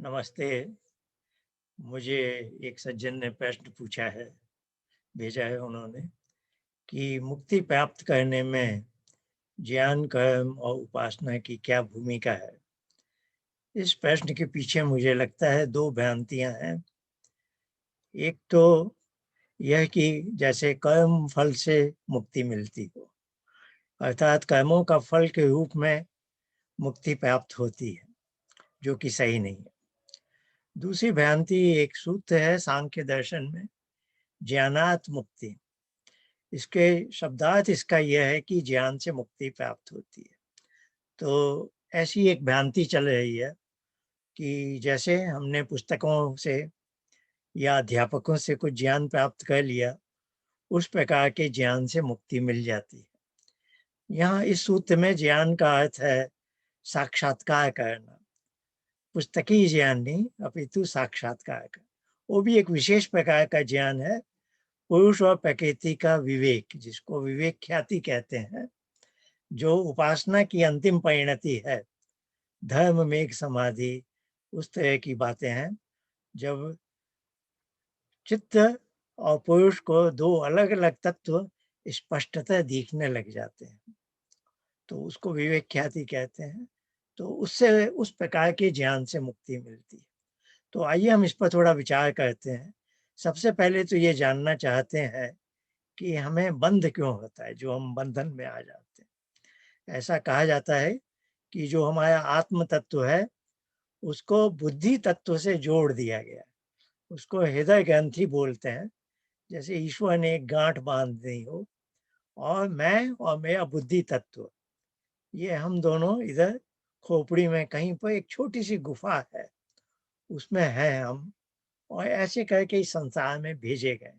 नमस्ते। मुझे एक सज्जन ने प्रश्न पूछा है, भेजा है उन्होंने कि मुक्ति प्राप्त करने में ज्ञान, कर्म और उपासना की क्या भूमिका है? इस प्रश्न के पीछे मुझे लगता है 2 भ्रांतियाँ हैं। एक तो यह कि जैसे कर्म फल से मुक्ति मिलती हो, अर्थात कर्मों का फल के रूप में मुक्ति प्राप्त होती है, जो कि सही नहीं है। दूसरी भ्रांति एक सूत्र है सांख्य दर्शन में, ज्ञानात् मुक्ति। इसके शब्दार्थ इसका यह है कि ज्ञान से मुक्ति प्राप्त होती है। तो ऐसी एक भ्रांति चल रही है कि जैसे हमने पुस्तकों से या अध्यापकों से कुछ ज्ञान प्राप्त कर लिया, उस प्रकार के ज्ञान से मुक्ति मिल जाती है। यहाँ इस सूत्र में ज्ञान का अर्थ है साक्षात्कार करना, पुस्तकीय ज्ञान नहीं अपितु साक्षात्कार का। वो भी एक विशेष प्रकार का ज्ञान है, पुरुष और प्रकृति का विवेक, जिसको विवेक ख्याति कहते हैं, जो उपासना की अंतिम परिणति है। धर्म में एक समाधि, उस तरह की बातें हैं जब चित्त और पुरुष को दो अलग अलग तत्व स्पष्टतः दिखने लग जाते हैं, तो उसको विवेक ख्याति कहते हैं। तो उससे उस प्रकार के ज्ञान से मुक्ति मिलती है। तो आइए हम इस पर थोड़ा विचार करते हैं। सबसे पहले तो ये जानना चाहते हैं कि हमें बंध क्यों होता है, जो हम बंधन में आ जाते हैं। ऐसा कहा जाता है कि जो हमारा आत्म तत्व है, उसको बुद्धि तत्व से जोड़ दिया गया है। उसको हृदय ग्रंथि बोलते हैं। जैसे ईश्वर ने एक गांठ बांध दी हो, और मैं और मेरा बुद्धि तत्व, ये हम दोनों इधर खोपड़ी में कहीं पर एक छोटी सी गुफा है, उसमें है हम, और ऐसे करके इस संसार में भेजे गए।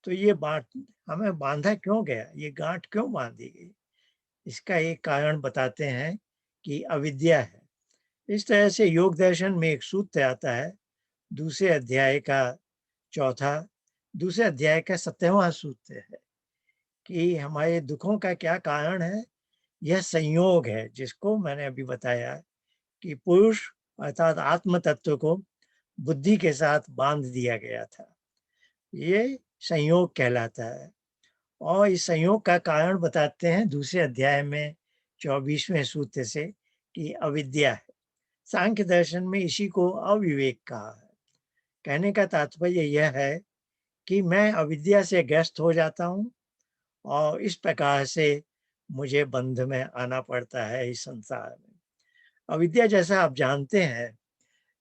तो ये बात हमें बांधा क्यों गया, ये गांठ क्यों बांधी गई? इसका एक कारण बताते हैं कि अविद्या है। इस तरह से योग दर्शन में एक सूत्र आता है, दूसरे अध्याय का चौथा, दूसरे अध्याय का 7वां सूत्र है कि हमारे दुखों का क्या कारण है। यह संयोग है, जिसको मैंने अभी बताया कि पुरुष अर्थात आत्म तत्व को बुद्धि के साथ बांध दिया गया था। ये संयोग कहलाता है, और इस संयोग का कारण बताते हैं दूसरे अध्याय में 24वें सूत्र से कि अविद्या है। सांख्य दर्शन में इसी को अविवेक कहा है। कहने का तात्पर्य यह है कि मैं अविद्या से ग्रस्त हो जाता हूँ, और इस प्रकार से मुझे बंध में आना पड़ता है इस संसार में। अविद्या, जैसा आप जानते हैं,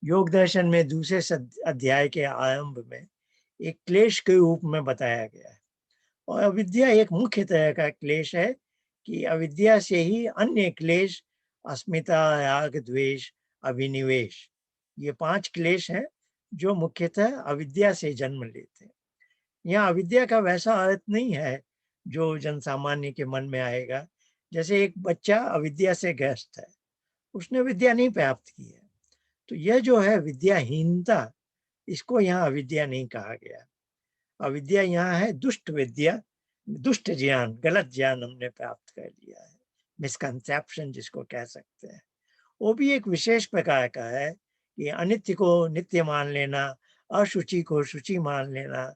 योग दर्शन में दूसरे अध्याय के आरंभ में एक क्लेश के रूप में बताया गया है। और अविद्या एक मुख्य तरह का क्लेश है कि अविद्या से ही अन्य क्लेश, अस्मिता, राग, द्वेष, अभिनिवेश, ये 5 क्लेश हैं जो मुख्यतः अविद्या से जन्म लेते हैं। यहाँ अविद्या का वैसा अर्थ नहीं है जो जनसामान्य के मन में आएगा। जैसे एक बच्चा अविद्या से ग्रस्त है, उसने विद्या नहीं प्राप्त की है, तो यह जो है विद्याहीनता, इसको यहाँ अविद्या नहीं कहा गया। अविद्या यहाँ है दुष्ट विद्या, दुष्ट ज्ञान, गलत ज्ञान हमने प्राप्त कर लिया है, मिसकंसेप्शन जिसको कह सकते हैं। वो भी एक विशेष प्रकार का है कि अनित्य को नित्य मान लेना, अशुचि को शुचि मान लेना,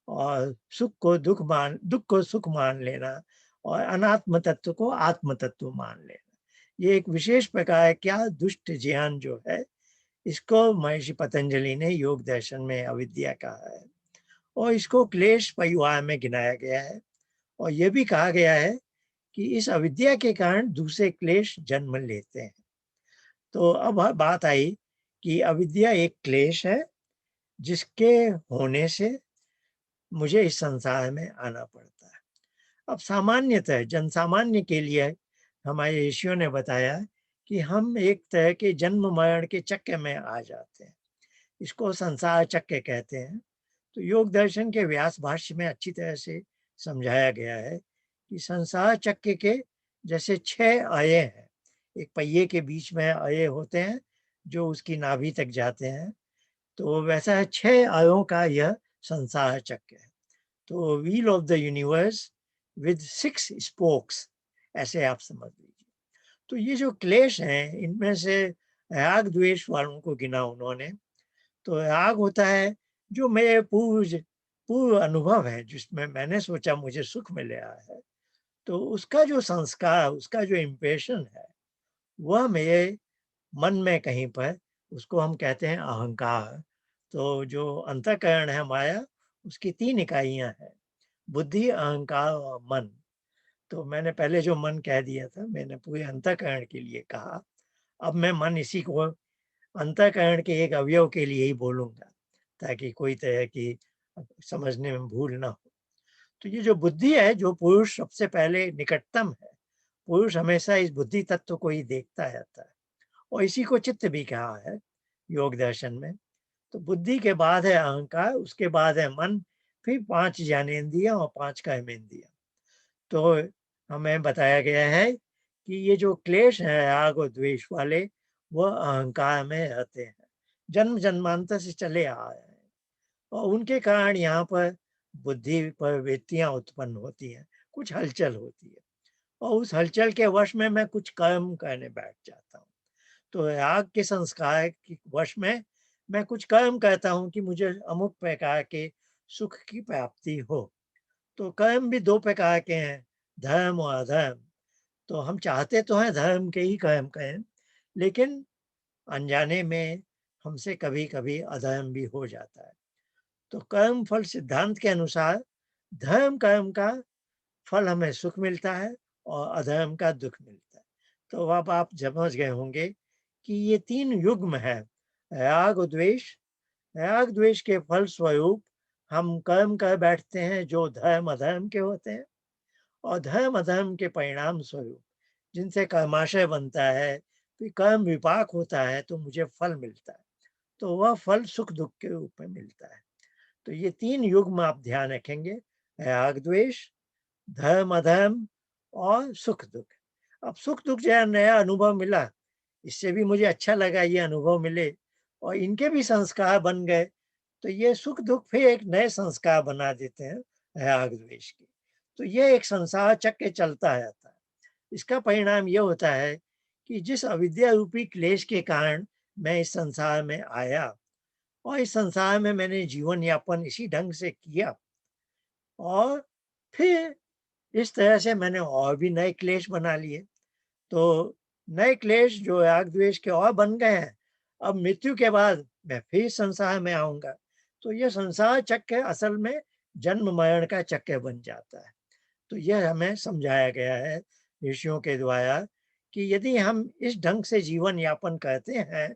और दुख को सुख मान लेना, और अनात्म तत्व को आत्म तत्व मान लेना। ये एक विशेष प्रकार क्या दुष्ट ज्ञान जो है, इसको महर्षि पतंजलि ने योग दर्शन में अविद्या कहा है, और इसको क्लेश परिवार में गिनाया गया है। और यह भी कहा गया है कि इस अविद्या के कारण दूसरे क्लेश जन्म लेते हैं। तो अब बात आई कि अविद्या एक क्लेश है, जिसके होने से मुझे इस संसार में आना पड़ता है। अब सामान्यतः जनसामान्य के लिए हमारे ऋषियों ने बताया कि हम एक तरह के जन्म मरण के चक्र में आ जाते हैं, इसको संसार चक्र कहते हैं। तो योग दर्शन के व्यास भाष्य में अच्छी तरह से समझाया गया है कि संसार चक्र के जैसे 6 अये हैं, एक पहिए के बीच में अये होते हैं जो उसकी नाभि तक जाते हैं, तो वैसा है 6 अयों का यह संसार चक्र है। तो wheel of the universe with 6 spokes, ऐसे आप समझ लीजिए। तो ये जो क्लेश हैं, इनमें से राग द्वेष वालों को गिना उन्होंने। तो राग होता है जो मेरे पूर्व अनुभव है, जिसमें मैंने सोचा मुझे सुख मिल रहा है, तो उसका जो संस्कार, उसका जो इम्प्रेशन है, वह मेरे मन में कहीं पर, उसको हम कहते हैं अहंकार। तो जो अंतःकरण है माया, उसकी 3 इकाइयाँ हैं, बुद्धि, अहंकार और मन। तो मैंने पहले जो मन कह दिया था, मैंने पूरे अंतःकरण के लिए कहा। अब मैं मन इसी को अंतःकरण के एक अवयव के लिए ही बोलूँगा, ताकि कोई तरह की समझने में भूल ना हो। तो ये जो बुद्धि है, जो पुरुष सबसे पहले निकटतम है, पुरुष हमेशा इस बुद्धि तत्व को ही देखता रहता है और इसी को चित्त भी कहा है योग दर्शन में। तो बुद्धि के बाद है अहंकार, उसके बाद है मन, फिर 5 ज्ञानेंद्रियाँ और 5 कर्मेंद्रियाँ। तो हमें बताया गया है कि ये जो क्लेश है राग और द्वेष वाले, वह अहंकार में रहते हैं, जन्म जन्मांतर से चले आ रहे हैं और उनके कारण यहाँ पर बुद्धि पर वृत्तियाँ उत्पन्न होती हैं, कुछ हलचल होती है और उस हलचल के वश में मैं कुछ कर्म करने बैठ जाता हूँ। तो राग के संस्कार के वश में मैं कुछ कर्म करता हूँ कि मुझे अमुक प्रकार के सुख की प्राप्ति हो। तो कर्म भी 2 प्रकार के हैं, धर्म और अधर्म। तो हम चाहते तो हैं धर्म के ही कर्म करें, लेकिन अनजाने में हमसे कभी-कभी अधर्म भी हो जाता है। तो कर्म फल सिद्धांत के अनुसार धर्म कर्म का फल हमें सुख मिलता है और अधर्म का दुःख मिलता है। तो अब आप समझ गए होंगे कि ये 3 युग्म है, राग और द्वेष। राग द्वेष के फल स्वरूप हम कर्म कर बैठते हैं जो धर्म अधर्म के होते हैं और धर्म अधर्म के परिणाम स्वरूप जिनसे कर्माशय बनता है, फिर कर्म विपाक होता है तो मुझे फल मिलता है। तो वह फल सुख दुःख के रूप में मिलता है। तो ये 3 युग्म आप ध्यान रखेंगे, राग द्वेष, धर्म अधर्म और सुख दुःख। अब सुख दुःख जो है नया अनुभव मिला, इससे भी मुझे अच्छा लगा ये अनुभव मिले और इनके भी संस्कार बन गए। तो ये सुख दुःख फिर एक नए संस्कार बना देते हैं राग द्वेष के। तो ये एक संसार चक्र चलता रहता है। इसका परिणाम ये होता है कि जिस अविद्या रूपी क्लेश के कारण मैं इस संसार में आया और इस संसार में मैंने जीवन यापन इसी ढंग से किया और फिर इस तरह से मैंने और भी नए क्लेश बना लिए। तो नए क्लेश जो राग द्वेष के और बन गए हैं, अब मृत्यु के बाद मैं फिर संसार में आऊँगा। तो ये संसार चक्र असल में जन्म मरण का चक्र बन जाता है। तो यह हमें समझाया गया है ऋषियों के द्वारा कि यदि हम इस ढंग से जीवन यापन करते हैं,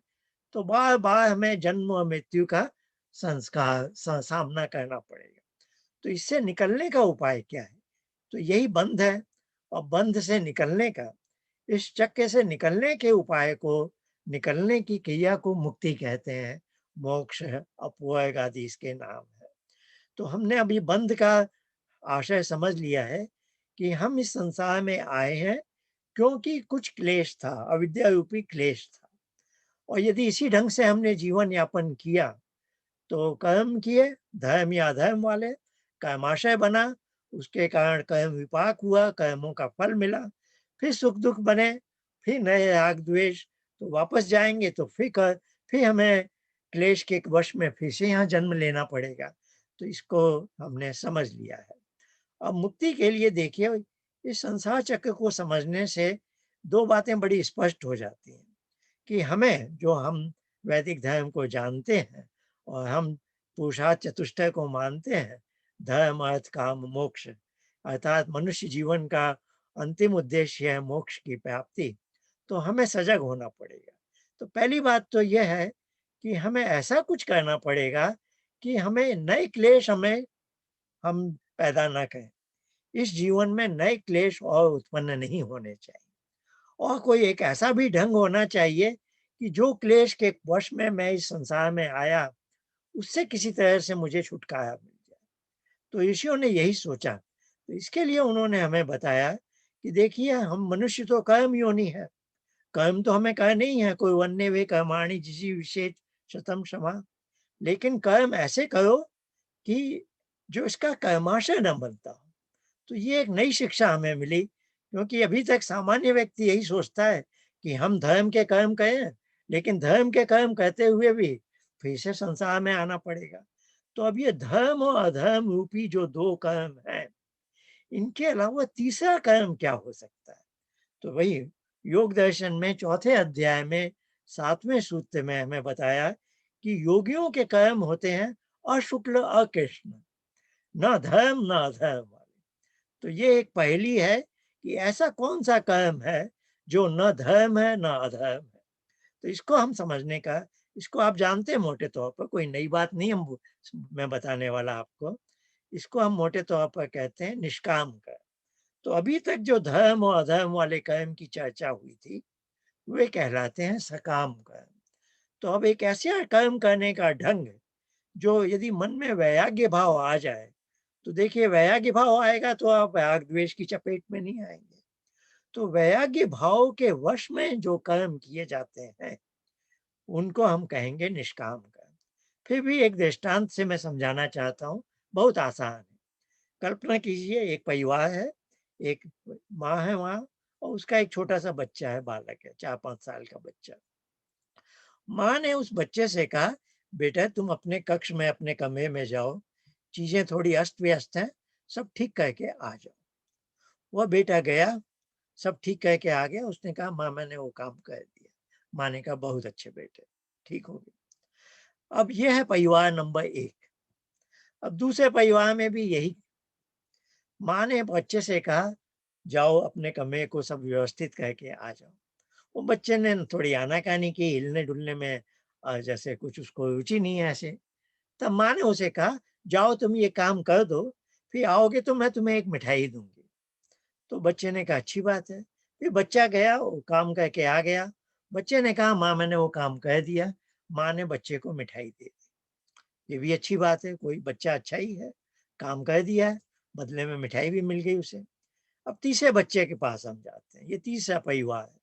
तो बार-बार हमें जन्म और मृत्यु का सामना करना पड़ेगा। तो इससे निकलने का उपाय क्या है? तो यही बंध है और बंध से निकलने का, इस चक्र से निकलने के उपाय को, निकलने की क्रिया को मुक्ति कहते हैं, मोक्ष है, अपवर्ग आदि इसके नाम है। तो हमने अभी बंध का आशय समझ लिया है कि हम इस संसार में आए हैं क्योंकि कुछ क्लेश था, अविद्या रूपी क्लेश था और यदि इसी ढंग से हमने जीवन यापन किया तो कर्म किए, धर्म या अधर्म वाले, कर्माशय बना, उसके कारण कर्म विपाक हुआ, कर्मों का फल मिला, फिर सुख दुःख बने, फिर नए राग द्वेष, तो वापस जाएँगे तो फिर हमें क्लेश के वश में फिर से यहाँ जन्म लेना पड़ेगा। तो इसको हमने समझ लिया है। अब मुक्ति के लिए देखिए, इस संसार चक्र को समझने से 2 बातें बड़ी स्पष्ट हो जाती हैं कि हमें, जो हम वैदिक धर्म को जानते हैं और हम पुरुषार्थ चतुष्टय को मानते हैं, धर्म अर्थ काम मोक्ष, अर्थात मनुष्य जीवन का अंतिम उद्देश्य है मोक्ष की प्राप्ति, तो हमें सजग होना पड़ेगा। तो पहली बात तो यह है कि हमें ऐसा कुछ करना पड़ेगा कि हमें नए क्लेश हम पैदा ना करें। इस जीवन में नए क्लेश और उत्पन्न नहीं होने चाहिए और कोई एक ऐसा भी ढंग होना चाहिए कि जो क्लेश के वश में मैं इस संसार में आया, उससे किसी तरह से मुझे छुटकारा मिल जाए। तो ऋषियों ने यही सोचा। तो इसके लिए उन्होंने हमें बताया कि देखिए, हम मनुष्य तो कर्म योनि है, कर्म तो हमें करने ही है, कोई वन्य वे कर्माणि जिसी विशेष शतम क्षमा। लेकिन कर्म ऐसे करो कि जो इसका कर्माशय न बनता हो। तो ये एक नई शिक्षा हमें मिली, क्योंकि अभी तक सामान्य व्यक्ति यही सोचता है कि हम धर्म के कर्म करें, लेकिन धर्म के कर्म कहते हुए भी फिर से संसार में आना पड़ेगा। तो अब ये धर्म और अधर्म रूपी जो दो कर्म हैं, इनके अलावा तीसरा कर्म क्या हो सकता है? तो वही योग दर्शन में चौथे अध्याय में 7वें सूत्र में हमें बताया कि योगियों के कर्म होते हैं अशुक्ल अकृष्ण, न धर्म न अधर्म वाले। तो ये एक पहेली है कि ऐसा कौन सा कर्म है जो न धर्म है न अधर्म है। तो इसको हम समझने का, इसको आप जानते हैं मोटे तौर पर, कोई नई बात नहीं हम मैं बताने वाला आपको। इसको हम मोटे तौर पर कहते हैं निष्काम कर्म। तो अभी तक जो धर्म और अधर्म वाले कर्म की चर्चा हुई थी, वे कहलाते हैं सकाम कर्म। तो अब एक ऐसा कर्म करने का ढंग जो यदि मन में वैराग्य भाव आ जाए, तो देखिए वैराग्य भाव आएगा तो आप राग द्वेष की चपेट में नहीं आएंगे। तो वैराग्य भाव के वश में जो कर्म किए जाते हैं, उनको हम कहेंगे निष्काम कर्म। फिर भी एक दृष्टांत से मैं समझाना चाहता हूँ, बहुत आसान है। कल्पना कीजिए एक परिवार है, एक माँ है वहाँ, और उसका एक छोटा सा बच्चा है, बालक है, 4-5 साल का बच्चा। माँ ने उस बच्चे से कहा, बेटा तुम अपने कक्ष में अपने कमरे में जाओ, चीजें थोड़ी अस्त व्यस्त हैं, सब ठीक करके आ जाओ। वह बेटा गया, सब ठीक करके आ गया। उसने कहा माँ मैंने वो काम कर दिया। माँ ने कहा बहुत अच्छे बेटे, ठीक हो गया। अब यह है परिवार नंबर 1। अब दूसरे परिवार में भी यही, माँ ने बच्चे से कहा जाओ अपने कमरे को सब व्यवस्थित करके आ जाओ। वो बच्चे ने थोड़ी आनाकानी की, हिलने डुलने में जैसे कुछ उसको रुचि नहीं है ऐसे। तब माँ ने उसे कहा जाओ तुम ये काम कर दो, फिर आओगे तो मैं तुम्हें एक मिठाई दूंगी। तो बच्चे ने कहा अच्छी बात है। फिर बच्चा गया, वो काम करके आ गया। बच्चे ने कहा माँ मैंने वो काम कर दिया। माँ ने बच्चे को मिठाई दे दी। ये भी अच्छी बात है, कोई बच्चा अच्छा ही है, काम कर दिया है, बदले में मिठाई भी मिल गई उसे। अब तीसरे बच्चे के पास हम जाते हैं, ये तीसरा परिवार है।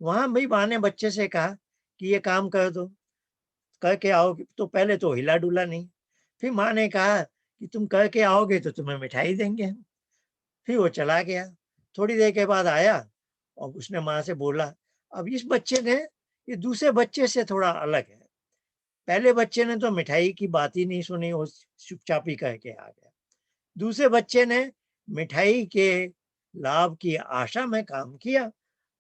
वहां भी माँ ने बच्चे से कहा कि ये काम कर दो, करके आओगे तो पहले तो हिला डुला नहीं। फिर माँ ने कहा कि तुम करके आओगे तो तुम्हें मिठाई देंगे हम। फिर वो चला गया। थोड़ी देर के बाद आया और उसने माँ से बोला, अब इस बच्चे ने, ये दूसरे बच्चे से थोड़ा अलग है। पहले बच्चे ने तो मिठाई की बात ही नहीं सुनी, वो चुपचाप ही कह के आ गया। दूसरे बच्चे ने मिठाई के लाभ की आशा में काम किया,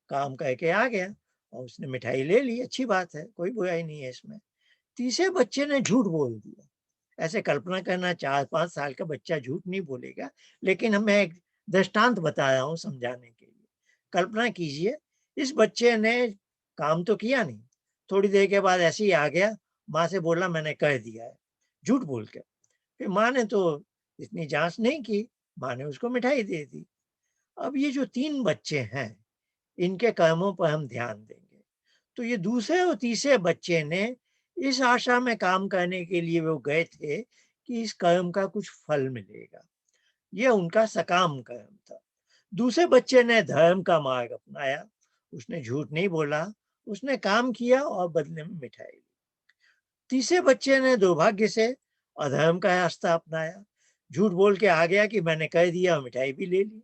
काम करके आ गया और उसने मिठाई ले ली, अच्छी बात है, कोई बुराई नहीं है इसमें। तीसरे बच्चे ने झूठ बोल दिया। ऐसे कल्पना करना, 4-5 साल का बच्चा झूठ नहीं बोलेगा, लेकिन मैं एक दृष्टांत बता रहा हूँ समझाने के लिए। कल्पना कीजिए इस बच्चे ने काम तो किया नहीं, थोड़ी देर के बाद ऐसे ही आ गया, माँ से बोला मैंने कर दिया है, झूठ बोल के। फिर माँ ने तो इतनी जांच नहीं की, माँ ने उसको मिठाई दे दी। अब ये जो 3 बच्चे हैं, इनके कर्मों पर हम ध्यान देंगे। तो ये दूसरे और तीसरे बच्चे ने इस आशा में काम करने के लिए वो गए थे कि इस कर्म का कुछ फल मिलेगा। ये उनका सकाम कर्म था। दूसरे बच्चे ने धर्म का मार्ग अपनाया, उसने झूठ नहीं बोला, उसने काम किया और बदले में मिठाई ली। तीसरे बच्चे ने दुर्भाग्य से अधर्म का रास्ता अपनाया, झूठ बोल के आ गया कि मैंने कह दिया और मिठाई भी ले ली।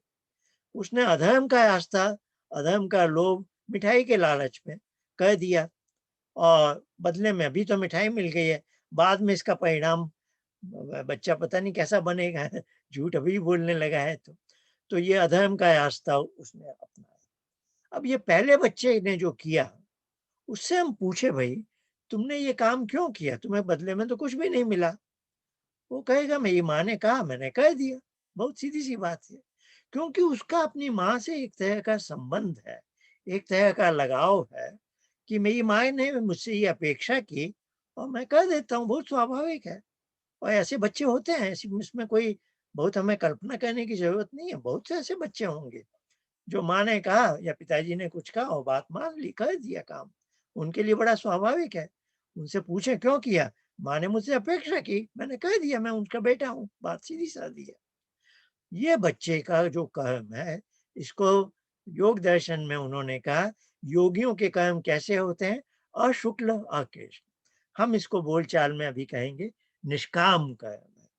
उसने अधर्म का रास्ता, अधर्म का लोभ, मिठाई के लालच में कह दिया और बदले में अभी तो मिठाई मिल गई है, बाद में इसका परिणाम बच्चा पता नहीं कैसा बनेगा। झूठ अभी बोलने लगा है तो ये अधर्म का रास्ता उसने अपनाया। अब ये पहले बच्चे ने जो किया, उससे हम पूछे भाई तुमने ये काम क्यों किया, तुम्हें बदले में तो कुछ भी नहीं मिला। वो कहेगा मेरी माँ ने कहा मैंने कह दिया। बहुत सीधी सी बात है, क्योंकि उसका अपनी माँ से एक तरह का संबंध है, एक तरह का लगाव है कि मेरी माँ ने मुझसे ये अपेक्षा की और मैं कर देता हूँ, बहुत स्वाभाविक है। और ऐसे बच्चे होते हैं, इसमें कोई बहुत हमें कल्पना करने की जरूरत नहीं है। बहुत से ऐसे बच्चे होंगे जो माँ ने कहा या पिताजी ने कुछ कहा और बात मान ली, कर दिया काम, उनके लिए बड़ा स्वाभाविक है। उनसे पूछे क्यों किया, माँ ने मुझसे अपेक्षा की, मैंने कह दिया, मैं उनका बेटा हूँ, बात सीधी सादी है। ये बच्चे का जो कर्म है, इसको योग दर्शन में उन्होंने कहा योगियों के कर्म कैसे होते हैं, अशुक्ल अकृष्ण। हम इसको बोलचाल में अभी कहेंगे निष्काम कर्म है,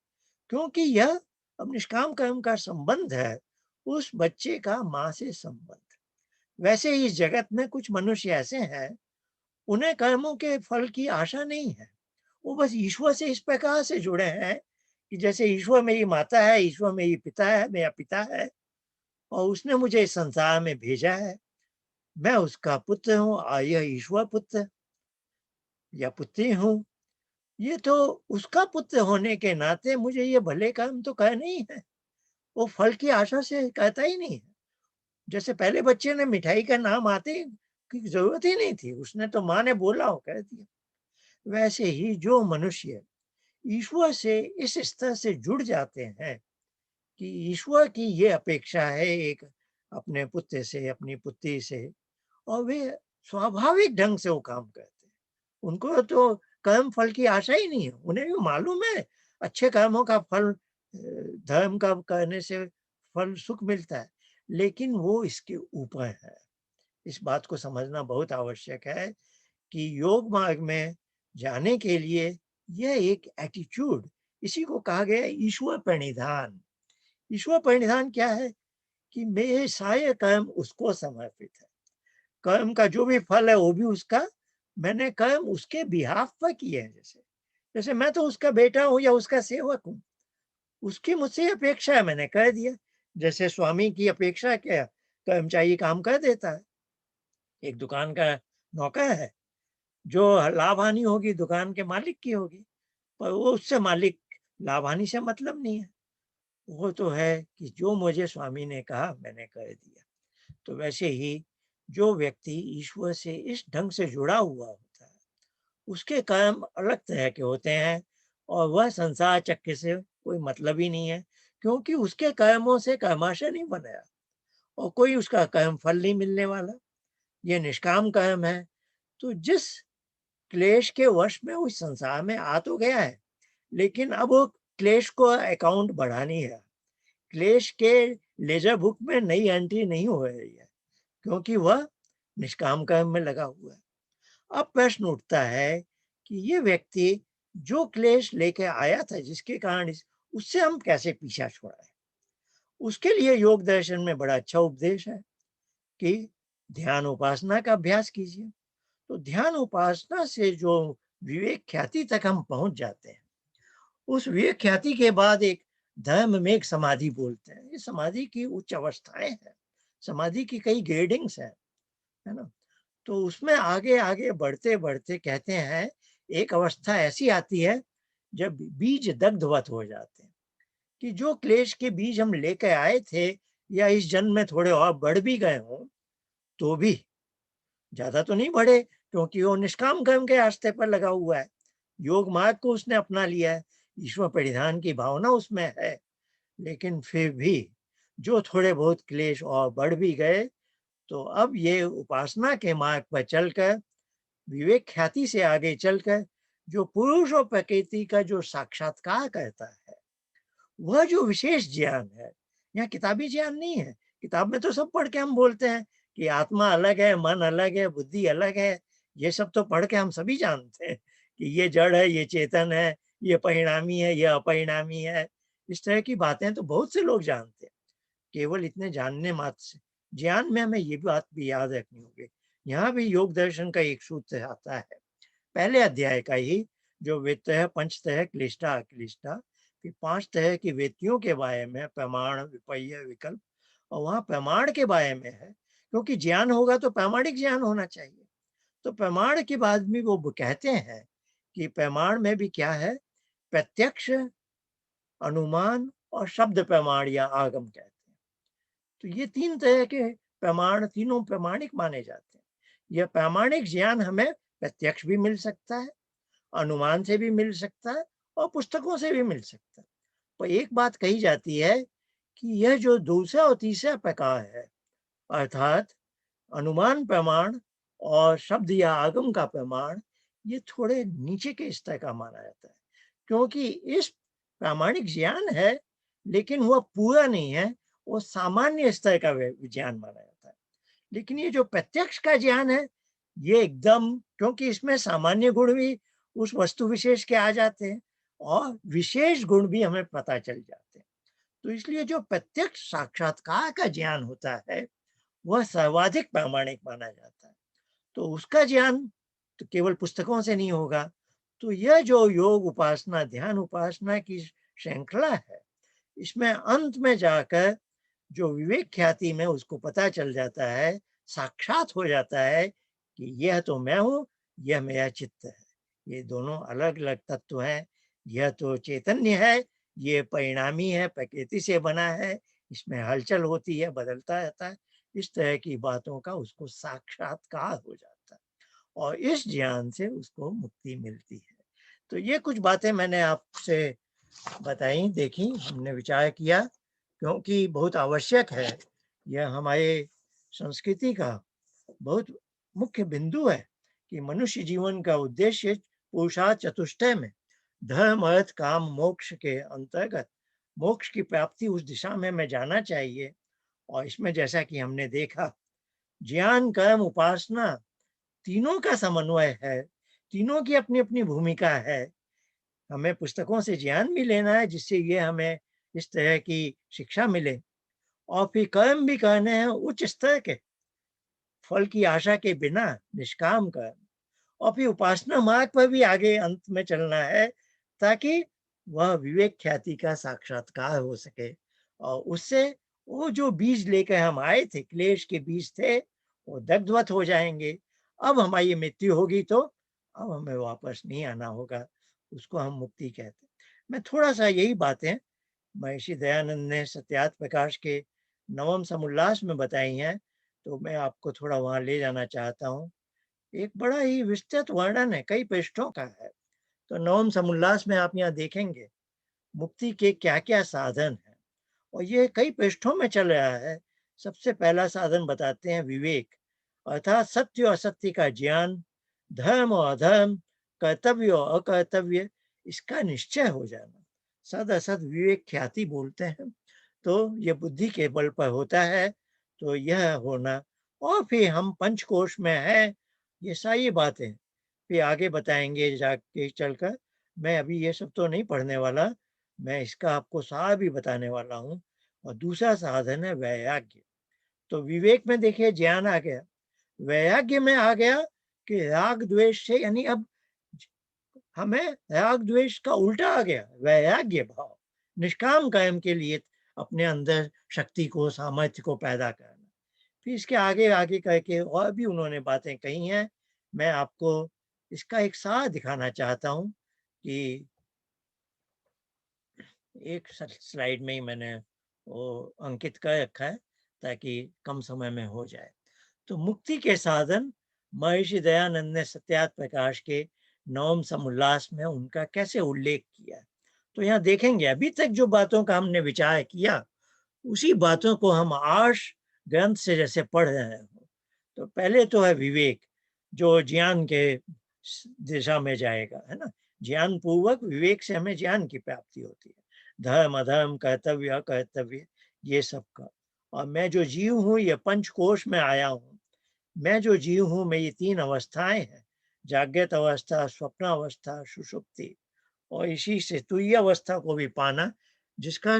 क्योंकि यह अब निष्काम कर्म का संबंध है उस बच्चे का माँ से संबंध। वैसे ही इस जगत में कुछ मनुष्य ऐसे हैं, उन्हें कर्मों के फल की आशा नहीं है। वो बस ईश्वर से इस प्रकार से जुड़े हैं कि जैसे ईश्वर मेरी माता है, ईश्वर मेरी पिता है, मेरा पिता है और उसने मुझे इस संसार में भेजा है। मैं उसका पुत्र हूँ और यह ईश्वर पुत्र या पुत्री हूँ। ये तो उसका पुत्र होने के नाते मुझे ये भले कर्म तो करने ही है। वो फल की आशा से कहता ही नहीं है। जैसे पहले बच्चे ने मिठाई का नाम आते ही की ज़रूरत ही नहीं थी, उसने तो माँ ने बोला और कह दिया। वैसे ही जो मनुष्य ईश्वर से इस स्तर से जुड़ जाते हैं कि ईश्वर की ये अपेक्षा है एक अपने पुत्र से, अपनी पुत्री से और वे स्वाभाविक ढंग से वो काम करते हैं। उनको तो कर्म फल की आशा ही नहीं है। उन्हें भी मालूम है अच्छे कर्मों का फल धर्म का करने से फल सुख मिलता है, लेकिन वो इसके ऊपर है। इस बात को समझना बहुत आवश्यक है कि योग मार्ग में जाने के लिए यह एक एटीट्यूड, इसी को कहा गया है ईश्वर प्रणिधान। ईश्वर प्रणिधान क्या है कि मेरे सारे कर्म उसको समर्पित है। कर्म का जो भी फल है वो भी उसका, मैंने कर्म उसके बिहाफ पर किए हैं। जैसे जैसे मैं तो उसका बेटा हूँ या उसका सेवक हूँ, उसकी मुझसे अपेक्षा है, मैंने कह दिया। जैसे स्वामी की अपेक्षा क्या, कर्मचारी काम कर देता है। एक दुकान का नौकर है, जो लाभ हानि होगी दुकान के मालिक की होगी, पर वो उससे मालिक लाभ हानि से मतलब नहीं है। वो तो है कि जो मुझे स्वामी ने कहा मैंने कर दिया। तो वैसे ही जो व्यक्ति ईश्वर से इस ढंग से जुड़ा हुआ होता है, उसके कर्म अलग तरह के होते हैं और वह संसार चक्र से कोई मतलब ही नहीं है, क्योंकि उसके कर्मों से कर्माशय नहीं बनाया और कोई उसका कर्म फल नहीं मिलने वाला। ये निष्काम कर्म है। तो जिस क्लेश के वश में उस संसार में आ तो गया है, लेकिन अब वो क्लेश को अकाउंट बढ़ा नहीं रहा। क्लेश के लेजर बुक में नई एंट्री नहीं हो रही है, क्योंकि वह निष्काम कर्म में लगा हुआ है। अब प्रश्न उठता है कि ये व्यक्ति जो क्लेश लेके आया था, जिसके कारण उससे हम कैसे पीछा छुड़ाएं? उसके लिए योग दर्शन में बड़ा अच्छा उपदेश है कि ध्यान उपासना का अभ्यास कीजिए। तो ध्यान उपासना से जो विवेक ख्याति तक हम पहुंच जाते हैं, उस विवेक ख्याति के बाद एक धर्म में एक समाधि बोलते हैं। ये समाधि की उच्च अवस्थाएं हैं, समाधि की कई ग्रेडिंग्स हैं, है ना? तो उसमें आगे आगे बढ़ते बढ़ते कहते हैं एक अवस्था ऐसी आती है जब बीज दग्धवत हो जाते हैं, कि जो क्लेश के बीज हम लेकर आए थे या इस जन्म में थोड़े और बढ़ भी गए हों, तो भी ज्यादा तो नहीं बढ़े, क्योंकि वो निष्काम कर्म के रास्ते पर लगा हुआ है। योग मार्ग को उसने अपना लिया है, ईश्वर परिधान की भावना उसमें है। लेकिन फिर भी जो थोड़े बहुत क्लेश और बढ़ भी गए, तो अब ये उपासना के मार्ग पर चलकर, विवेक ख्याति से आगे चलकर जो पुरुष और प्रकृति का जो साक्षात्कार करता है, वह जो विशेष ज्ञान है, यहाँ किताबी ज्ञान नहीं है। किताब में तो सब पढ़ के हम बोलते हैं कि आत्मा अलग है, मन अलग है, बुद्धि अलग है। ये सब तो पढ़ के हम सभी जानते हैं कि ये जड़ है, ये चेतन है, ये परिणामी है, ये अपरिणामी है। इस तरह की बातें तो बहुत से लोग जानते हैं। केवल इतने जानने मात्र से ज्ञान में हमें ये बात भी याद रखनी होगी। यहाँ भी योग दर्शन का एक सूत्र आता है, पहले अध्याय का ही, जो वेत्तः पंचतः क्लिष्टा अक्लिष्टा, कि 5 तरह की वेत्तियों के बारे में, प्रमाण, विपर्य, विकल्प, और वहाँ प्रमाण के बारे में है, क्योंकि ज्ञान होगा तो प्रामाणिक ज्ञान होना चाहिए। तो प्रमाण के बाद भी वो कहते हैं कि प्रमाण में भी क्या है, प्रत्यक्ष, अनुमान और शब्द प्रमाण या आगम कहते हैं। तो ये 3 तरह के प्रमाण, तीनों प्रामाणिक माने जाते हैं। यह प्रामाणिक ज्ञान हमें प्रत्यक्ष भी मिल सकता है, अनुमान से भी मिल सकता है और पुस्तकों से भी मिल सकता है। पर एक बात कही जाती है कि यह जो दूसरा और तीसरा प्रकार है, अर्थात अनुमान प्रमाण और शब्द या आगम का प्रमाण, ये थोड़े नीचे के स्तर का माना जाता है, क्योंकि इस प्रामाणिक ज्ञान है, लेकिन वह पूरा नहीं है, वो सामान्य स्तर का ज्ञान माना जाता है। लेकिन ये जो प्रत्यक्ष का ज्ञान है, ये एकदम, क्योंकि इसमें सामान्य गुण भी उस वस्तु विशेष के आ जाते हैं और विशेष गुण भी हमें पता चल जाते हैं। तो इसलिए जो प्रत्यक्ष साक्षात्कार का ज्ञान होता है, वह सर्वाधिक प्रामाणिक माना जाता है। तो उसका ज्ञान तो केवल पुस्तकों से नहीं होगा। तो यह जो योग उपासना, ध्यान उपासना की श्रृंखला है, इसमें अंत में जाकर जो विवेक ख्याति में उसको पता चल जाता है, साक्षात हो जाता है कि यह तो मैं हूँ, यह मेरा चित्त है। ये दोनों अलग-अलग तत्व हैं। यह तो चैतन्य है, ये परिणामी है, प्रकृति से बना है, इसमें हलचल होती है, बदलता रहता है। इस तरह की बातों का उसको साक्षात्कार हो जाता है और इस ज्ञान से उसको मुक्ति मिलती है। तो ये कुछ बातें मैंने आपसे बताई, देखी, हमने विचार किया, क्योंकि बहुत आवश्यक है। यह हमारे संस्कृति का बहुत मुख्य बिंदु है कि मनुष्य जीवन का उद्देश्य पुरुषार्थ चतुष्टय में धर्म, अर्थ, काम, मोक्ष के अंतर्गत मोक्ष की प्राप्ति उस दिशा में हमें जाना चाहिए। और इसमें जैसा कि हमने देखा, ज्ञान, कर्म, उपासना तीनों का समन्वय है, तीनों की अपनी अपनी भूमिका है। हमें पुस्तकों से ज्ञान भी लेना है जिससे ये हमें इस तरह की शिक्षा मिले, और फिर कर्म भी करने हैं उच्च स्तर के, फल की आशा के बिना, निष्काम कर्म। और फिर उपासना मार्ग पर भी आगे अंत में चलना है ताकि वह विवेक ख्याति का साक्षात्कार हो सके, और उससे वो जो बीज लेकर हम आए थे, क्लेश के बीज थे, वो दग्धवत हो जाएंगे। अब हमारी मृत्यु होगी तो अब हमें वापस नहीं आना होगा, उसको हम मुक्ति कहते हैं। मैं थोड़ा सा यही बातें महर्षि दयानंद ने सत्यार्थ प्रकाश के नवम समुल्लास में बताई हैं, तो मैं आपको थोड़ा वहां ले जाना चाहता हूँ। एक बड़ा ही विस्तृत वर्णन है, कई पृष्ठों का है। तो नवम समुल्लास में आप यहाँ देखेंगे मुक्ति के क्या क्या साधन हैं, और ये कई पृष्ठों में चल रहा है। सबसे पहला साधन बताते हैं विवेक, अर्थात सत्य और असत्य का ज्ञान, धर्म और अधर्म, कर्तव्य और अकर्तव्य, इसका निश्चय हो जाना, सद असद विवेक ख्याति बोलते हैं। तो ये बुद्धि के बल पर होता है, तो यह होना। और फिर हम पंचकोश में हैं, ये सारी बातें फिर आगे बताएंगे जाके चलकर। मैं अभी ये सब तो नहीं पढ़ने वाला, मैं इसका आपको सार भी बताने वाला हूँ। और दूसरा साधन है वैराग्य। तो विवेक में देखिए ज्ञान आ गया, वैराग्य में आ गया कि राग द्वेष से, यानी अब हमें राग द्वेष का उल्टा आ गया, वैराग्य भाव, निष्काम कर्म के लिए अपने अंदर शक्ति को, सामर्थ्य को पैदा करना। फिर इसके आगे आगे करके और भी उन्होंने बातें कही हैं। मैं आपको इसका एक सार दिखाना चाहता हूँ कि एक स्लाइड में ही मैंने वो अंकित कर रखा है ताकि कम समय में हो जाए। तो मुक्ति के साधन महर्षि दयानंद ने सत्यार्थ प्रकाश के नवम समुल्लास में उनका कैसे उल्लेख किया है। तो यहाँ देखेंगे अभी तक जो बातों का हमने विचार किया, उसी बातों को हम आर्ष ग्रंथ से जैसे पढ़ रहे हैं। तो पहले तो है विवेक, जो ज्ञान के दिशा में जाएगा, है ना। ज्ञान पूर्वक विवेक से हमें ज्ञान की प्राप्ति होती है, धर्म, अधर्म, कर्तव्य, अकर्तव्य, ये सब का। और मैं जो जीव हूँ, ये पंचकोश में आया हूँ। मैं जो जीव हूँ, मेरी तीन अवस्थाएं हैं, जागृत अवस्था, स्वप्न अवस्था, सुषुप्ति। और इसी से तुरीय अवस्था को भी पाना, जिसका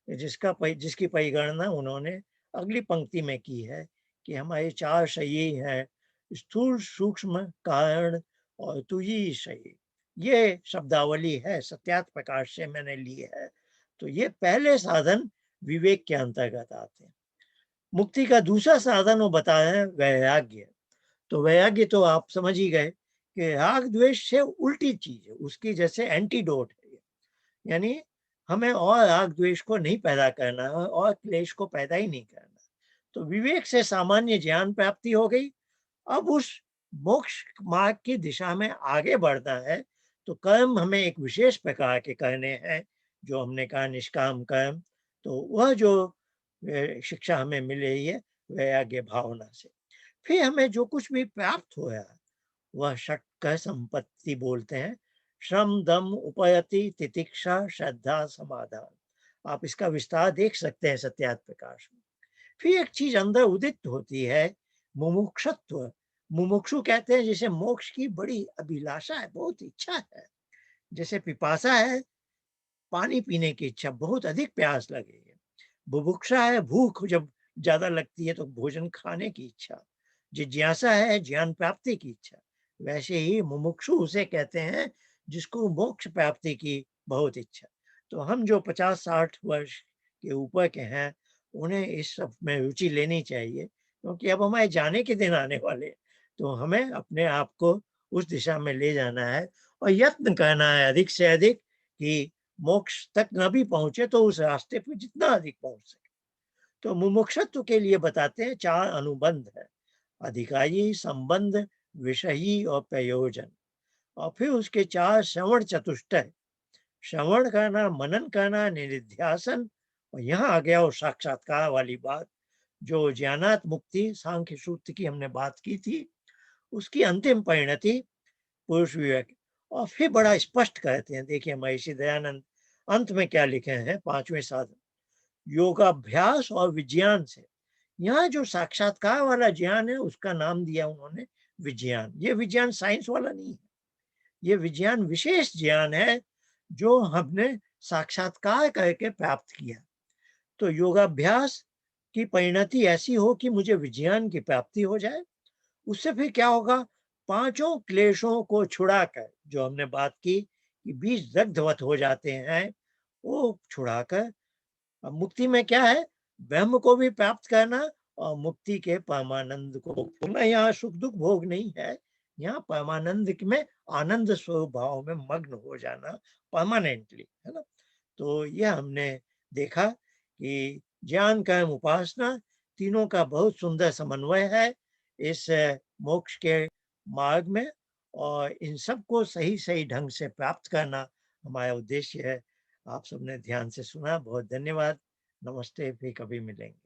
जिसकी परिगणना उन्होंने अगली पंक्ति में की है कि हमारे चार शरीर हैं, स्थूल, सूक्ष्म, कारण और तुरीय शरीर। ये शब्दावली है, सत्यार्थ प्रकाश से मैंने ली है। तो ये पहले साधन विवेक के अंतर्गत आते हैं। मुक्ति का दूसरा साधन वो बताया है वैराग्य। तो वैराग्य तो आप समझ ही गए कि राग द्वेष से उल्टी चीज है, उसकी जैसे एंटीडोट है ये। यानी हमें और राग द्वेष को नहीं पैदा करना है और क्लेश को पैदा ही नहीं करना। तो विवेक से सामान्य ज्ञान प्राप्ति हो गई। अब उस मोक्ष मार्ग की दिशा में आगे बढ़ना है, तो कर्म हमें एक विशेष प्रकार के करने हैं, जो हमने कहा निष्काम कर्म। तो वह जो शिक्षा हमें मिल रही है वैराग्य भावना से। फिर हमें जो कुछ भी प्राप्त हो रहा है वह षटक संपत्ति बोलते हैं, श्रम, दम, उपयति, तितिक्षा, श्रद्धा, समाधान। आप इसका विस्तार देख सकते हैं सत्यार्थ प्रकाश में। फिर एक चीज अंदर उदित होती है, मुमुक्षुत्व। मुमुक्षु कहते हैं जिसे मोक्ष की बड़ी अभिलाषा है, बहुत इच्छा है। जैसे पिपासा है, पानी पीने की इच्छा, बहुत अधिक प्यास लगी है। बुभुक्षा है, भूख जब ज्यादा लगती है तो भोजन खाने की इच्छा। जिज्ञासा है, ज्ञान प्राप्ति की इच्छा। वैसे ही मुमुक्षु उसे कहते हैं जिसको मोक्ष प्राप्ति की बहुत इच्छा। तो हम जो 50-60 वर्ष के ऊपर के हैं, उन्हें इस सब में रुचि लेनी चाहिए, क्योंकि अब हमारे जाने के दिन आने वाले हैं। तो हमें अपने आप को उस दिशा में ले जाना है और यत्न करना है अधिक से अधिक कि मोक्ष तक न भी पहुँचे तो उस रास्ते पे जितना अधिक पहुँच सके। तो मुमुक्षुत्व के लिए बताते हैं 4 अनुबंध हैं। अधिकारी, संबंध, विषयी और प्रयोजन। और फिर उसके 4 श्रवण चतुष्टय। श्रवण करना, मनन करना, निधिध्यासन और यहाँ आ गया वो साक्षात्कार वाली बात, जो ज्ञानात मुक्ति सांख्य सूत्र की हमने बात की थी, उसकी अंतिम परिणति पुरुष विवेक। और फिर बड़ा स्पष्ट कहते हैं, देखिए महर्षि दयानंद अंत में क्या लिखे हैं 5वें साधन, योगाभ्यास और विज्ञान से। यहाँ जो साक्षात्कार वाला ज्ञान है उसका नाम दिया उन्होंने विज्ञान। ये विज्ञान साइंस वाला नहीं है, ये विज्ञान विशेष ज्ञान है जो हमने साक्षात्कार करके प्राप्त किया। तो योगाभ्यास की परिणति ऐसी हो कि मुझे विज्ञान की प्राप्ति हो जाए। उससे फिर क्या होगा, पांचों क्लेशों को छुड़ाकर, जो हमने बात की कि बीज दग्धवत हो जाते हैं, वो छुड़ाकर अब मुक्ति में क्या है, ब्रह्म को भी प्राप्त करना और मुक्ति के परमानंद को। मैं यहाँ सुख दुख भोग नहीं है, यहाँ परमानंद में आनंद स्वरूप भाव में मग्न हो जाना परमानेंटली, है ना। तो यह हमने देखा कि ज्ञान कर्म उपासना तीनों का बहुत सुंदर समन्वय है इस मोक्ष के मार्ग में, और इन सबको सही सही ढंग से प्राप्त करना हमारा उद्देश्य है। आप सबने ध्यान से सुना, बहुत धन्यवाद। नमस्ते, फिर कभी मिलेंगे।